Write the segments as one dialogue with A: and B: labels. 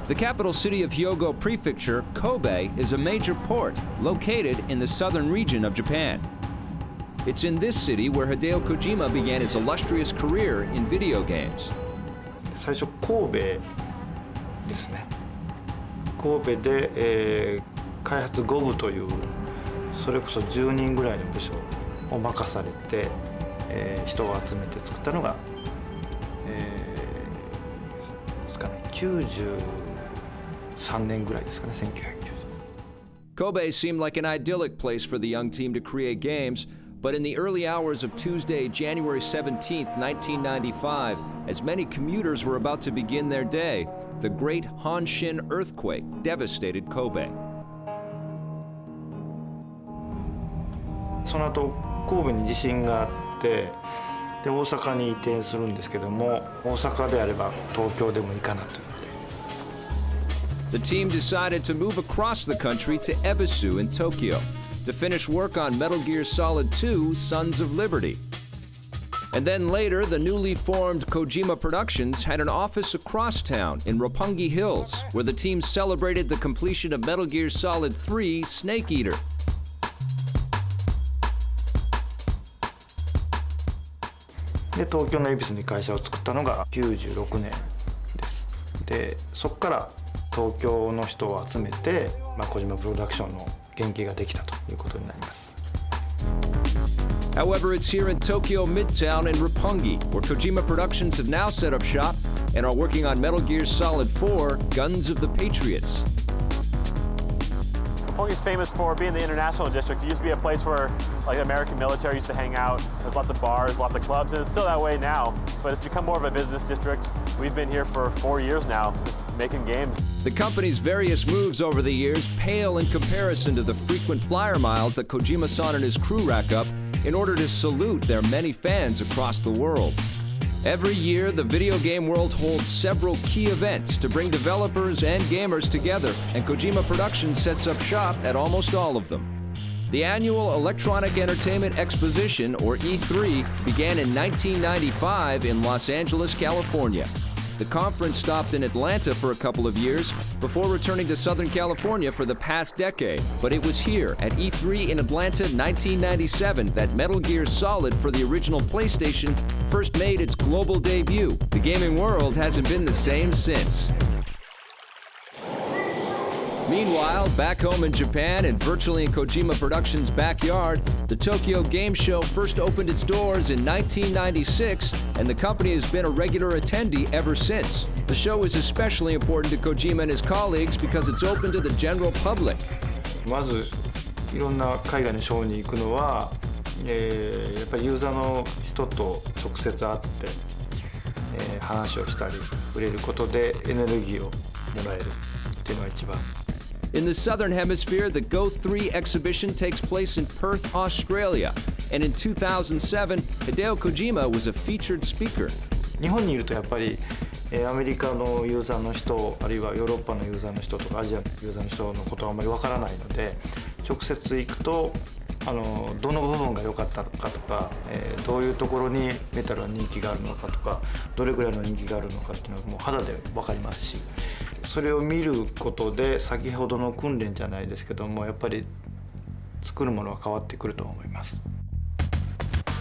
A: The capital city of Hyogo Prefecture, Kobe, is a major port located in the southern region of Japan. It's in this city where Hideo Kojima began his illustrious career in video games.
B: 最初神戸ですね。神戸で、開発5部というそれこそ10人ぐらいの部署を任されて、人を集めて作ったのが、ですかね、93年ぐらいですかね、1990。
A: Kobe seemed like an idyllic place for the young team to create games, but in the early hours of Tuesday, January 17, 1995, as many commuters were about to begin their day, the great Hanshin earthquake devastated Kobe.
B: その後神戸に地震があってで大阪に移転するんですけども大阪であれば東京でもいいかなというので
A: The team decided to move across the country to Ebisu in Tokyo to finish work on Metal Gear Solid 2: Sons of Liberty. And then later, the newly formed Kojima Productions had an office across town in Roppongi Hills, where the team celebrated the completion of Metal Gear Solid 3: Snake Eater.
B: で東京の恵比寿に会社を作ったのが96年です。でそこから東京の人を集めて、小島プロダクションの原型ができたということになります。
A: However, it's here in Tokyo Midtown and Roppongi, where Kojima Productions have now set up shop and are working on Metal Gear Solid 4: Guns of the Patriots.
C: Roppongi is famous for being the international district. It used to be a place where the American military used to hang out. There's lots of bars, lots of clubs, and it's still that way now. But it's become more of a business district. We've been here for 4 years now, just making games.
A: The company's various moves over the years pale in comparison to the frequent flyer miles that Kojima-san and his crew rack up in order to salute their many fans across the world. Every year, the video game world holds several key events to bring developers and gamers together, and Kojima Productions sets up shop at almost all of them. The annual Electronic Entertainment Exposition, or E3, began in 1995 in Los Angeles, California. The conference stopped in Atlanta for a couple of years before returning to Southern California for the past decade. But it was here at E3 in Atlanta 1997 that Metal Gear Solid for the original PlayStation first made its global debut. The gaming world hasn't been the same since. Meanwhile, back home in Japan and virtually in Kojima Productions' backyard, the Tokyo Game Show first opened its doors in 1996, and the company has been a regular attendee ever since. The show is especially important to Kojima and his colleagues because it's open to the general public.
B: まずいろんな海外のショーに行くのは、やっぱりユーザーの人と直接会って、話をしたり触れることでエネルギーをもらえるっていうのが一番。
A: In the Southern Hemisphere, the Go3 exhibition takes place in Perth, Australia. And in 2007, Hideo Kojima was a featured speaker.
B: 日本にいるとやっぱり、アメリカのユーザーの人、あるいはヨーロッパのユーザーの人とかアジアのユーザーの人のことはあまりわからないので、直接行くとどの部分が良かったのかとか、どういうところにメタルの人気があるのかとか、どれぐらいの人気があるのかっていうのがもう肌で分かりますし。それを見ることで先ほどの訓練じゃないですけどもやっぱり作るものは変わってくると思います。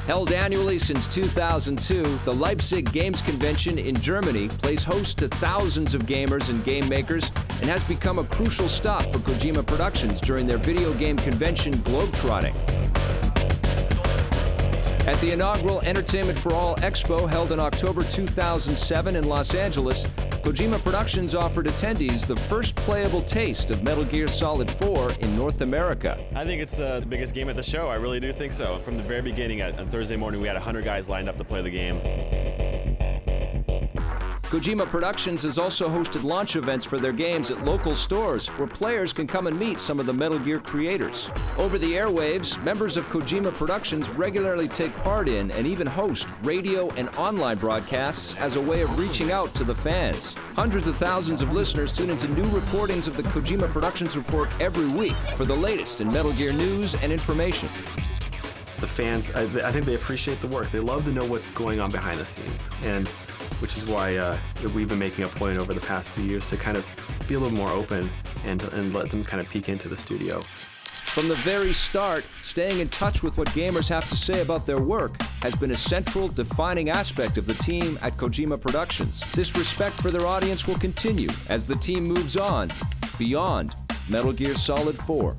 A: Held annually since 2002, the Leipzig Games Convention in Germany plays host to thousands of gamers and game makers and has become a crucial stop for Kojima Productions during their video game convention globetrotting. At the inaugural Entertainment for All Expo held in October 2007 in Los Angeles, Kojima Productions offered attendees the first playable taste of Metal Gear Solid 4 in North America.
C: I think it's the biggest game at the show. I really do think so. From the very beginning, on Thursday morning, we had 100 guys lined up to play the game.
A: Kojima Productions has also hosted launch events for their games at local stores where players can come and meet some of the Metal Gear creators. Over the airwaves, members of Kojima Productions regularly take part in and even host radio and online broadcasts as a way of reaching out to the fans. Hundreds of thousands of listeners tune into new recordings of the Kojima Productions Report every week for the latest in Metal Gear news and information.
D: The fans, I think they appreciate the work. They love to know what's going on behind the scenes. And which is why we've been making a point over the past few years to kind of be a little more open and let them kind of peek into the studio.
A: From the very start, staying in touch with what gamers have to say about their work has been a central, defining aspect of the team at Kojima Productions. This respect for their audience will continue as the team moves on beyond Metal Gear Solid 4.